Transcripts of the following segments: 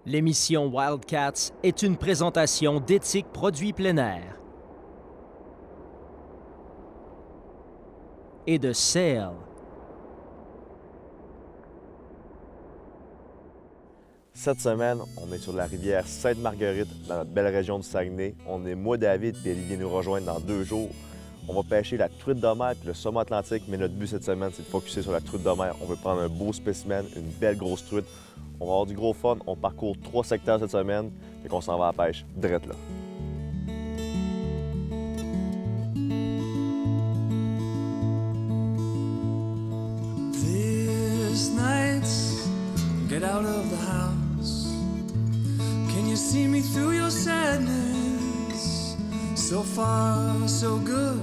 L'émission Wildcats est une présentation d'Éthique Produits plein air et de Sail. Cette semaine, on est sur la rivière Sainte-Marguerite, dans notre belle région du Saguenay. On est moi, David, puis Olivier nous rejoindre dans 2 jours. On va pêcher la truite de mer puis le saumon atlantique, mais notre but cette semaine, c'est de focusser sur la truite de mer. On veut prendre un beau spécimen, une belle grosse truite. On va avoir du gros fun. On parcourt 3 secteurs cette semaine, et qu'on s'en va à la pêche, drette là. This night, get out of the house. Can you see me through your sadness? So far, so good.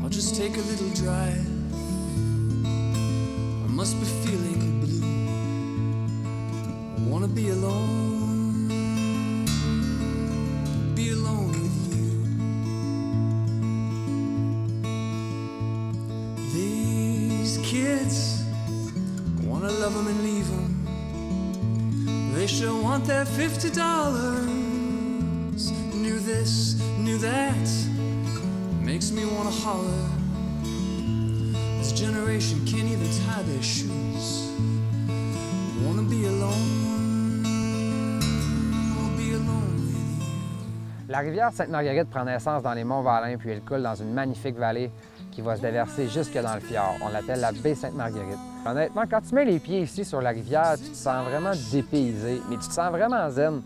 I'll just take a little drive. I must be feeling blue. I wanna be alone. Be alone with you. These kids wanna love them and leave them. They sure want their $50. Knew this, knew that. Makes me wanna holler. This generation can't even tie their shoes. Wanna be alone. I'll be alone with you. La rivière Sainte-Marguerite prend naissance dans les monts Valin, puis elle coule dans une magnifique vallée qui va se déverser jusque dans le fjord. On l'appelle la baie Sainte-Marguerite. Honnêtement, quand tu mets les pieds ici sur la rivière, tu te sens vraiment dépaysé, mais tu te sens vraiment zen.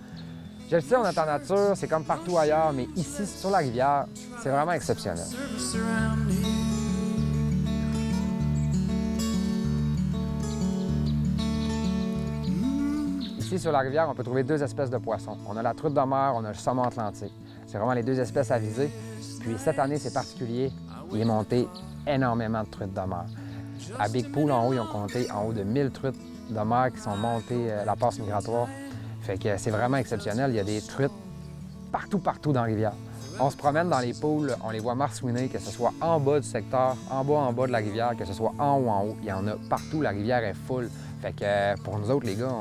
Je le sais, on est en nature, c'est comme partout ailleurs, mais ici, sur la rivière, c'est vraiment exceptionnel. Service around here. Ici, sur la rivière, on peut trouver 2 espèces de poissons. On a la truite de mer, on a le saumon atlantique. C'est vraiment les 2 espèces à viser. Puis cette année, c'est particulier, il est monté énormément de truites de mer. À Big Pool, en haut, ils ont compté en haut de 1000 truites de mer qui sont montées la passe migratoire. Fait que c'est vraiment exceptionnel. Il y a des truites partout dans la rivière. On se promène dans les pools, on les voit marsouiner, que ce soit en bas du secteur, en bas de la rivière, que ce soit en haut. Il y en a partout, la rivière est full. Fait que pour nous autres, les gars,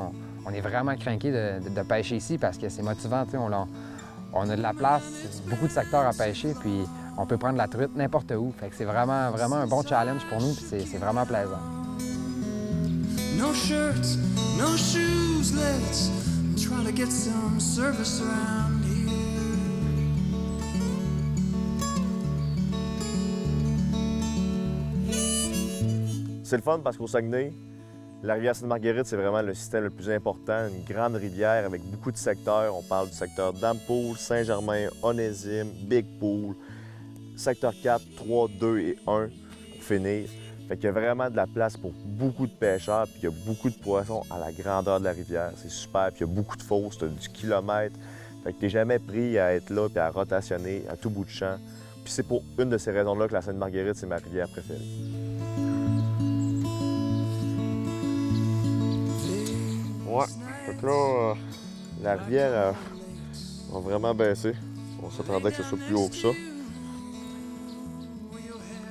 on est vraiment craqués de pêcher ici parce que c'est motivant, tu sais, on a de la place, beaucoup de secteurs à pêcher, puis on peut prendre la truite n'importe où. Fait que c'est vraiment un bon challenge pour nous, puis c'est vraiment plaisant. No shirt, no shoes, let's try to get some service around here. C'est le fun parce qu'au Saguenay, la rivière Sainte-Marguerite, c'est vraiment le système le plus important, une grande rivière avec beaucoup de secteurs. On parle du secteur Dampool, Saint-Germain, Onésime, Big Pool, secteur 4, 3, 2 et 1 pour finir. Fait qu'il y a vraiment de la place pour beaucoup de pêcheurs, puis il y a beaucoup de poissons à la grandeur de la rivière. C'est super, puis il y a beaucoup de fosses, t'as du kilomètre. Fait que t'es jamais pris à être là puis à rotationner à tout bout de champ. Puis c'est pour une de ces raisons-là que la Sainte-Marguerite, c'est ma rivière préférée. Ouais, fait que là, la rivière a vraiment baissé. On s'attendait que ce soit plus haut que ça.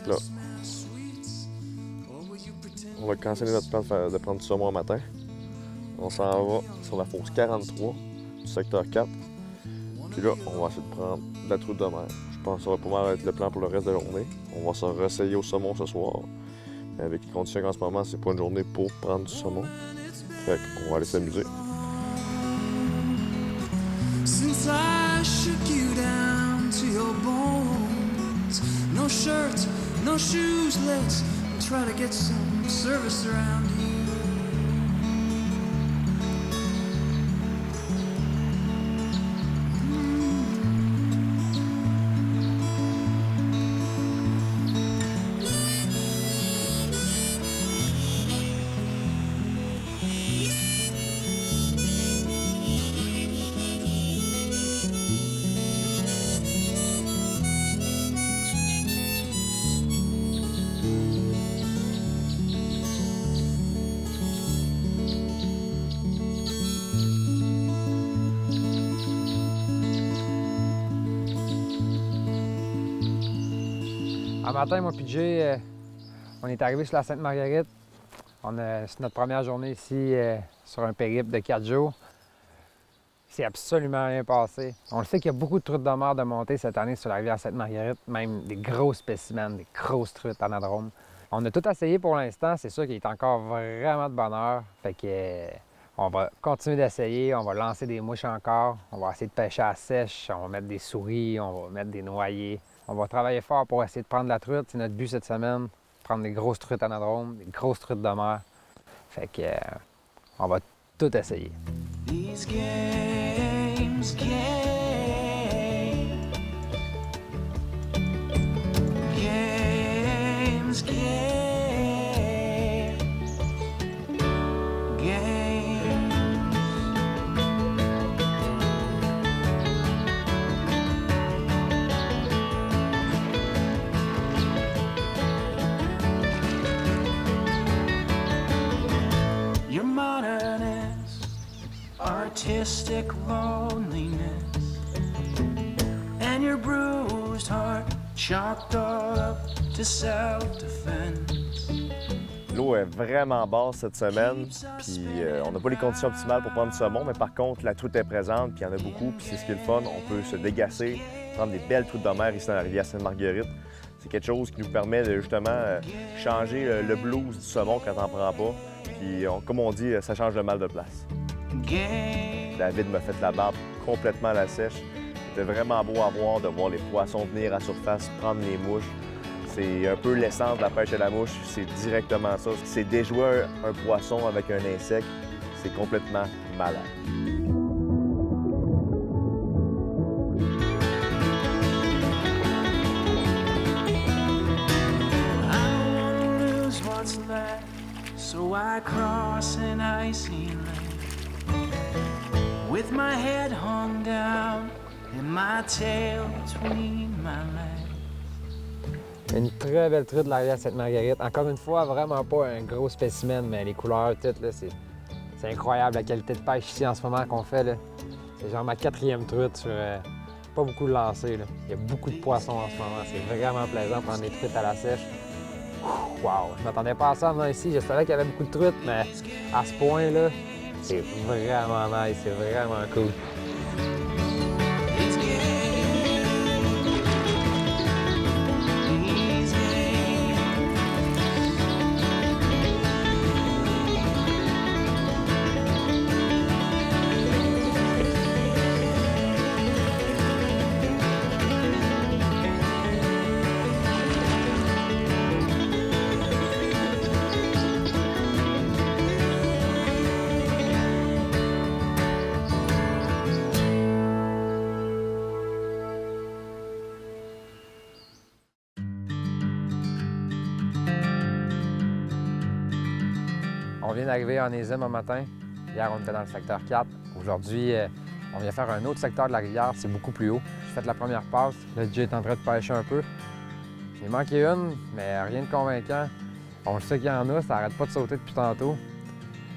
Là, on va canceller notre plan de prendre du saumon un matin. On s'en va sur la fosse 43 du secteur 4. Puis là, on va essayer de prendre de la truite de mer. Je pense que ça va pas mal être le plan pour le reste de la journée. On va se réessayer au saumon ce soir. Mais avec les conditions qu'en ce moment, c'est pas une journée pour prendre du saumon. Fait qu'on va aller s'amuser. Since I shook you down to your bones, no shirt, no shoes, let's try to get some service around here. Un matin, moi puis Jay, on est arrivé sur la Sainte-Marguerite. C'est notre première journée ici sur un périple de 4 jours. C'est absolument rien passé. On le sait qu'il y a beaucoup de truites de mer de montée cette année sur la rivière Sainte-Marguerite, même des gros spécimens, des grosses truites anadromes. On a tout essayé pour l'instant, c'est sûr qu'il est encore vraiment de bonne heure. Fait que on va continuer d'essayer, on va lancer des mouches encore, on va essayer de pêcher à sèche, on va mettre des souris, on va mettre des noyers. On va travailler fort pour essayer de prendre la truite. C'est notre but cette semaine, prendre des grosses truites anadromes, des grosses truites de mer. Fait que on va tout essayer. These games, games, games, games, games. Your modernist, artistic loneliness, and your bruised heart chalked all up to self-defense. L'eau est vraiment basse cette semaine, puis on n'a pas les conditions optimales pour prendre du saumon, mais par contre, la truite est présente, puis il y en a beaucoup, puis c'est ce qui est le fun. On peut se dégasser, prendre des belles truites de mer ici dans la rivière Sainte-Marguerite. C'est quelque chose qui nous permet de justement changer le blues du saumon quand on n'en prend pas. Puis, comme on dit, ça change le mal de place. David m'a fait la barbe complètement à la sèche. C'était vraiment beau à voir, de voir les poissons venir à surface, prendre les mouches. C'est un peu l'essence de la pêche à la mouche, c'est directement ça. C'est déjouer un poisson avec un insecte, c'est complètement malade. So I cross an icy lake with my head hung down and my tail between my legs. Une très belle truite de la rivière Sainte-Marguerite. Encore une fois, vraiment pas un gros spécimen, mais les couleurs, toutes, là, c'est incroyable la qualité de pêche ici en ce moment qu'on fait. Là. C'est genre ma 4e truite sur pas beaucoup de lancers. Là. Il y a beaucoup de poissons en ce moment. C'est vraiment plaisant de prendre des truites à la sèche. Wow! Je m'attendais pas à ça en venant ici. Je savais qu'il y avait beaucoup de truites, mais à ce point-là, c'est vraiment nice. C'est vraiment cool. On vient d'arriver en Onésime un matin. Hier, on était dans le secteur 4. Aujourd'hui, on vient faire un autre secteur de la rivière. C'est beaucoup plus haut. J'ai fait la première passe. Là, Jay est en train de pêcher un peu. J'ai manqué une, mais rien de convaincant. On le sait qu'il y en a, ça n'arrête pas de sauter depuis tantôt.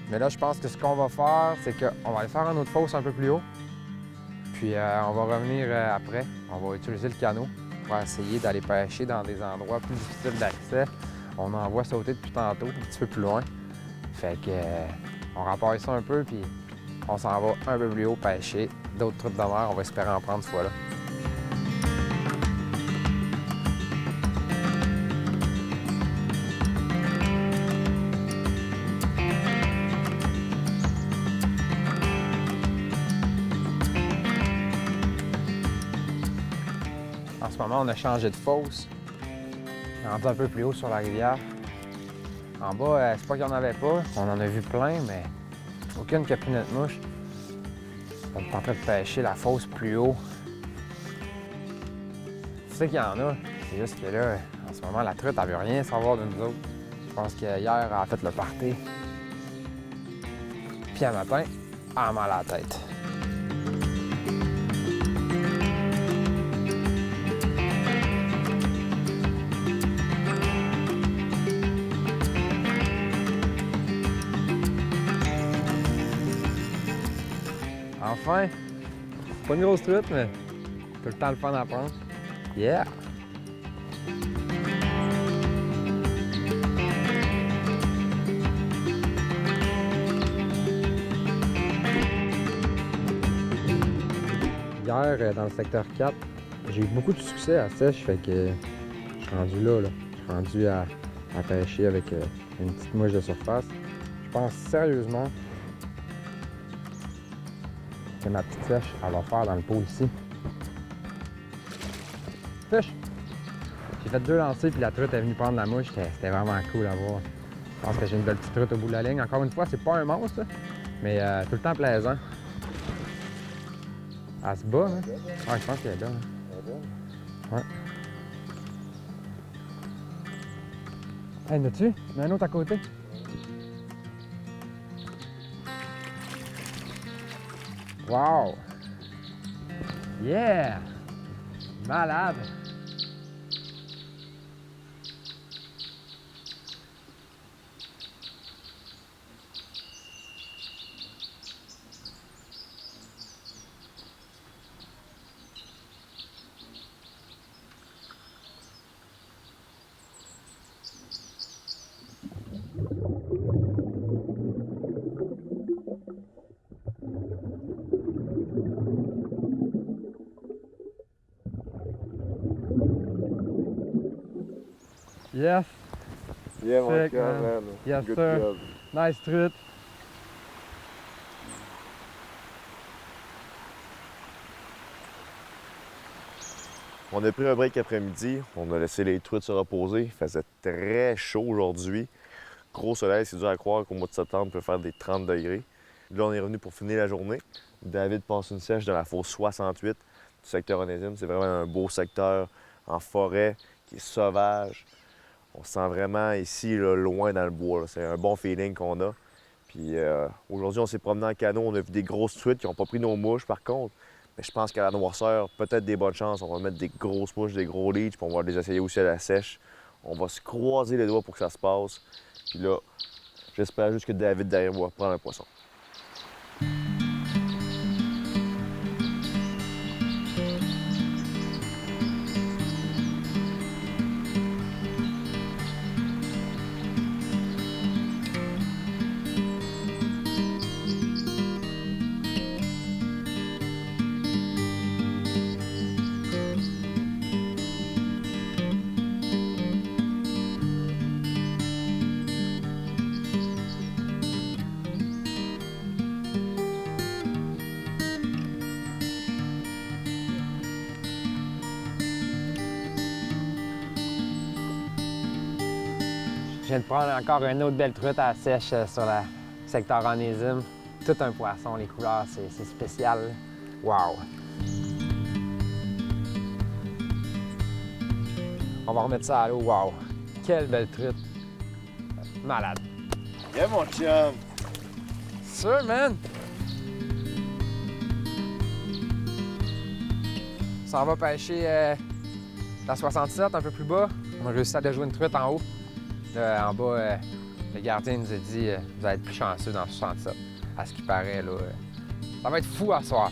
Mais là, je pense que ce qu'on va faire, c'est qu'on va aller faire un autre fosse un peu plus haut. Puis on va revenir après. On va utiliser le canot pour essayer d'aller pêcher dans des endroits plus difficiles d'accès. On en voit sauter depuis tantôt, un petit peu plus loin. Fait que on rapporte ça un peu, puis on s'en va un peu plus haut pêcher. D'autres truites de mer, on va espérer en prendre ce fois-là. En ce moment, on a changé de fosse. On est rendu un peu plus haut sur la rivière. En bas, c'est pas qu'il n'y en avait pas. On en a vu plein, mais aucune qui a pris notre mouche. On est en train de pêcher la fosse plus haut. Je sais qu'il y en a. C'est juste que là, en ce moment, la truite, elle veut rien savoir de nous autres. Je pense qu'hier, elle a fait le party. Puis un matin, elle a mal à la tête. Enfin, pas une grosse truite, mais tout le temps le fun à prendre. Yeah! rivière dans le secteur 4. J'ai eu beaucoup de succès à sèche, fait que je suis rendu là. Je suis rendu à pêcher avec une petite mouche de surface. Je pense sérieusement que ma petite sèche, elle va faire dans le pot ici. Fiche! J'ai fait 2 lancers, puis la truite est venue prendre la mouche. C'était vraiment cool à voir. Je pense que j'ai une belle petite truite au bout de la ligne. Encore une fois, c'est pas un monstre, là, mais tout le temps plaisant. Elle se bat, hein? Ouais, je pense qu'elle est là. Ouais. Hey, n'as-tu? Il y en a un autre à côté. Wow! Yeah! Malade! Yes! Yeah, mon Sick, cœur, man. man. Yes, Good sir. job. Nice truite! On a pris un break après-midi, on a laissé les truites se reposer. Il faisait très chaud aujourd'hui. Gros soleil, c'est dur à croire qu'au mois de septembre, on peut faire des 30 degrés. Là, on est revenu pour finir la journée. David passe une sèche dans la fosse 68 du secteur Onésime. C'est vraiment un beau secteur en forêt qui est sauvage. On se sent vraiment ici, là, loin dans le bois. Là. C'est un bon feeling qu'on a. Puis aujourd'hui, on s'est promené en canot. On a vu des grosses truites qui n'ont pas pris nos mouches, par contre. Mais je pense qu'à la noirceur, peut-être des bonnes chances. On va mettre des grosses mouches, des gros leads, puis on va les essayer aussi à la sèche. On va se croiser les doigts pour que ça se passe. Puis là, j'espère juste que David derrière va prendre un poisson. Je viens de prendre encore une autre belle truite à la sèche sur le secteur Onésime. Tout un poisson, les couleurs, c'est spécial. Wow! On va remettre ça à l'eau. Wow! Quelle belle truite! Malade! Yeah, mon chum! Sûr, man! On s'en va pêcher la 67, un peu plus bas. On a réussi à déjouer une truite en haut. Là, en bas, le gardien nous a dit vous allez être plus chanceux dans 67. À ce qui paraît, là, ça va être fou à soir.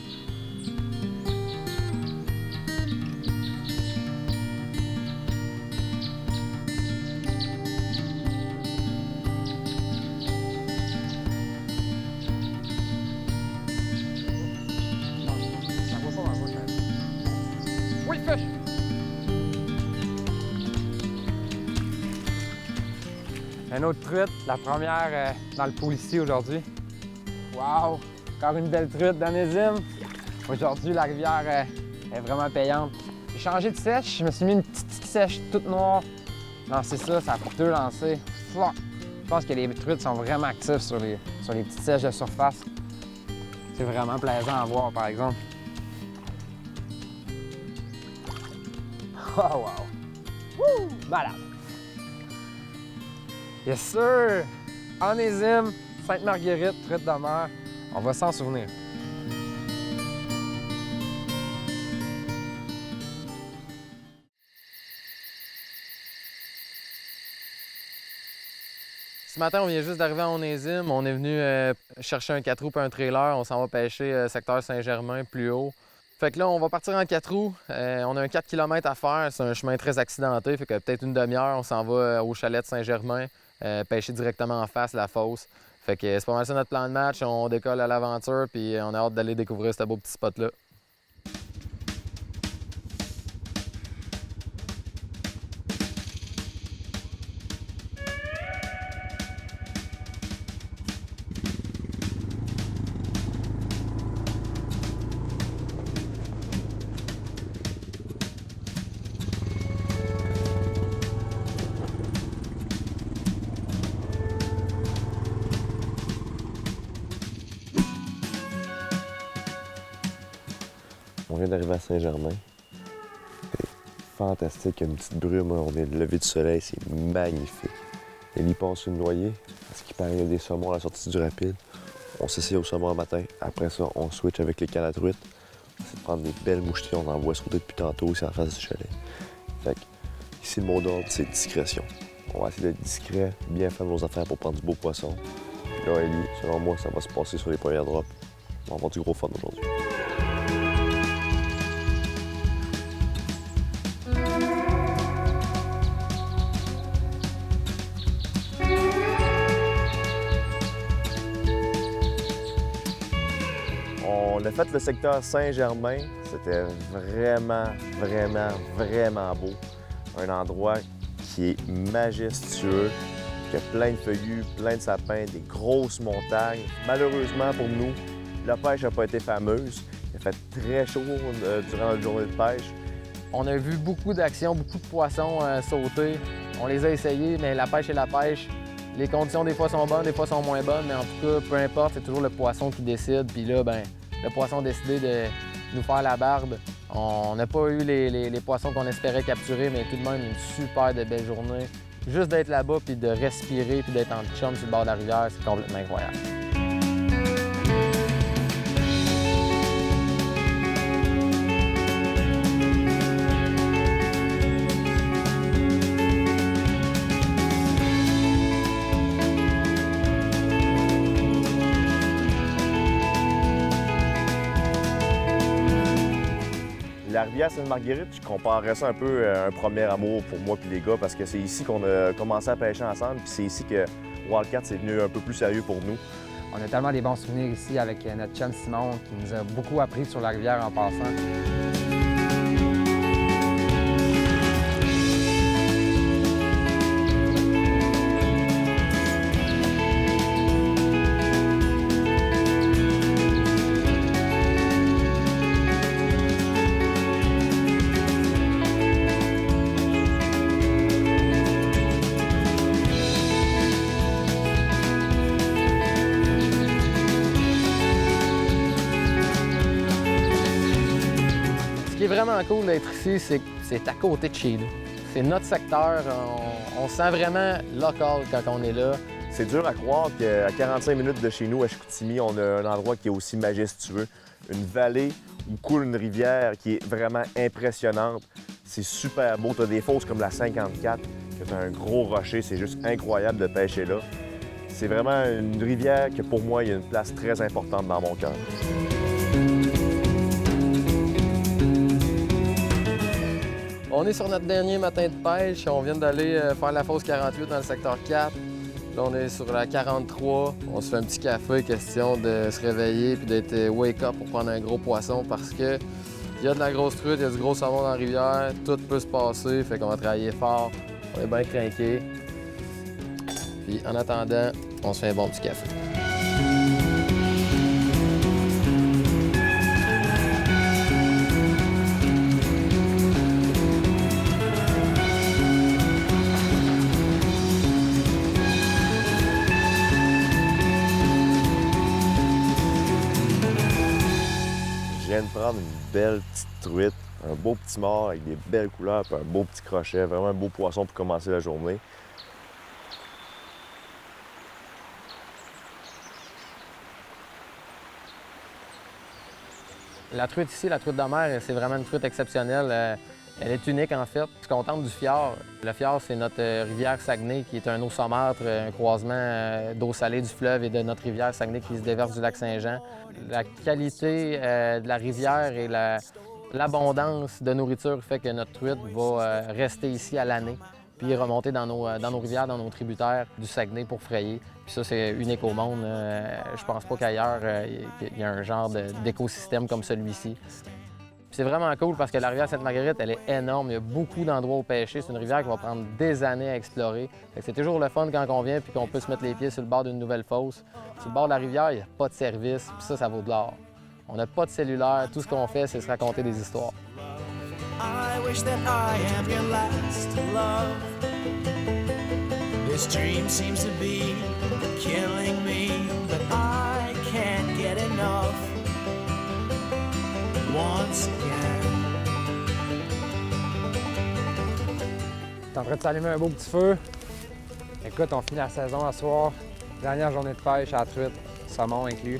Ça va pas dans la bouche, hein? Oui, fish! Une autre truite, la première dans le pool ici aujourd'hui. Wow! Encore une belle truite d'Onésime. Aujourd'hui, la rivière est vraiment payante. J'ai changé de sèche, je me suis mis une petite sèche toute noire. Lancé ça, ça a pris 2 lancers. Floc! Je pense que les truites sont vraiment actives sur les petites sèches de surface. C'est vraiment plaisant à voir, par exemple. Oh, wow! Wouh! Malade! Yes, sir! Onésime, Sainte-Marguerite, truite de mer. On va s'en souvenir. Ce matin, on vient juste d'arriver à Onésime. On est venu chercher un 4 roues et un trailer. On s'en va pêcher secteur Saint-Germain, plus haut. Fait que là, on va partir en 4 roues. On a un 4 km à faire. C'est un chemin très accidenté. Fait que peut-être une demi-heure, on s'en va au chalet de Saint-Germain, pêcher directement en face la fosse. Fait que c'est pas mal ça notre plan de match. On décolle à l'aventure, puis on a hâte d'aller découvrir ce beau petit spot-là. On vient d'arriver à Saint-Germain. C'est fantastique, il y a une petite brume, on est le lever du soleil, c'est magnifique. Ellie passe une noyée, parce qu'il paraît qu'il y a des saumons à la sortie du rapide. On s'essaye au saumon le matin, après ça, on switch avec les cannes à truite. On essaie de prendre des belles moucheties, on en voit sauter depuis tantôt, c'est en face du chalet. Fait que, ici, le mot d'ordre, c'est discrétion. On va essayer d'être discret, bien faire nos affaires pour prendre du beau poisson. Puis là, Ellie, selon moi, ça va se passer sur les premières drops. On va avoir du gros fun aujourd'hui. On a fait le secteur Saint-Germain. C'était vraiment beau. Un endroit qui est majestueux, qui a plein de feuillus, plein de sapins, des grosses montagnes. Malheureusement pour nous, la pêche n'a pas été fameuse. Il a fait très chaud durant notre journée de pêche. On a vu beaucoup d'actions, beaucoup de poissons sauter. On les a essayés, mais la pêche est la pêche. Les conditions des fois sont bonnes, des fois sont moins bonnes, mais en tout cas, peu importe, c'est toujours le poisson qui décide. Puis là, ben, le poisson a décidé de nous faire la barbe. On n'a pas eu les poissons qu'on espérait capturer, mais tout de même une super de belle journée. Juste d'être là-bas, puis de respirer, puis d'être en chum sur le bord de la rivière, c'est complètement incroyable. La rivière Sainte-Marguerite, je comparerais ça un peu à un premier amour pour moi et les gars parce que c'est ici qu'on a commencé à pêcher ensemble puis c'est ici que Wildcat est venu un peu plus sérieux pour nous. On a tellement des bons souvenirs ici avec notre chum Simon qui nous a beaucoup appris sur la rivière en passant. Ce qui est vraiment cool d'être ici, c'est que c'est à côté de chez nous. C'est notre secteur, on se sent vraiment local quand on est là. C'est dur à croire qu'à 45 minutes de chez nous, à Chicoutimi, on a un endroit qui est aussi majestueux. Une vallée où coule une rivière qui est vraiment impressionnante. C'est super beau. Tu as des fosses comme la 54, que tu as un gros rocher. C'est juste incroyable de pêcher là. C'est vraiment une rivière que pour moi, il y a une place très importante dans mon cœur. On est sur notre dernier matin de pêche. On vient d'aller faire la fosse 48 dans le secteur 4. Là, on est sur la 43. On se fait un petit café, question de se réveiller puis d'être wake up pour prendre un gros poisson parce que il y a de la grosse truite, il y a du gros saumon dans la rivière. Tout peut se passer, fait qu'on va travailler fort. On est bien craqués. Puis en attendant, on se fait un bon petit café. Je viens de prendre une belle petite truite, un beau petit mort avec des belles couleurs, puis un beau petit crochet, vraiment un beau poisson pour commencer la journée. La truite ici, la truite de mer, c'est vraiment une truite exceptionnelle. Elle est unique en fait. Je suis contente du fjord. Le fjord, c'est notre rivière Saguenay qui est un eau saumâtre, un croisement d'eau salée du fleuve et de notre rivière Saguenay qui se déverse du lac Saint-Jean. La qualité de la rivière et l'abondance de nourriture fait que notre truite va rester ici à l'année puis remonter dans nos rivières, dans nos tributaires du Saguenay pour frayer. Puis ça, c'est unique au monde. Je pense pas qu'ailleurs, il y a un genre d'écosystème comme celui-ci. Puis c'est vraiment cool parce que la rivière Sainte-Marguerite, elle est énorme. Il y a beaucoup d'endroits où pêcher. C'est une rivière qui va prendre des années à explorer. Fait que c'est toujours le fun quand on vient puis qu'on peut se mettre les pieds sur le bord d'une nouvelle fosse. Sur le bord de la rivière, il n'y a pas de service. Puis ça vaut de l'or. On n'a pas de cellulaire. Tout ce qu'on fait, c'est se raconter des histoires. I wish that I am your last love. This dream seems to be killing me, but I can't get enough. Once again en train de s'allumer un beau petit feu. Écoute, on finit la saison à soir. Dernière journée de pêche à la truite, saumon inclus.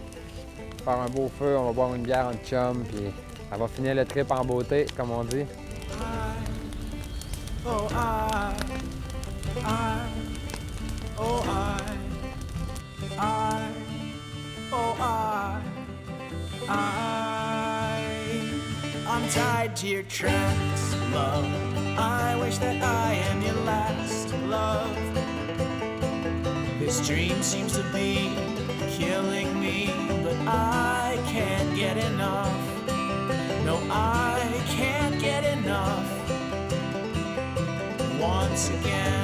Faire un beau feu, on va boire une bière en chum, puis ça va finir le trip en beauté, comme on dit. Oh I, oh I'm tied to your tracks, love. I wish that I am your last love. This dream seems to be killing me, but I can't get enough. No, I can't get enough. Once again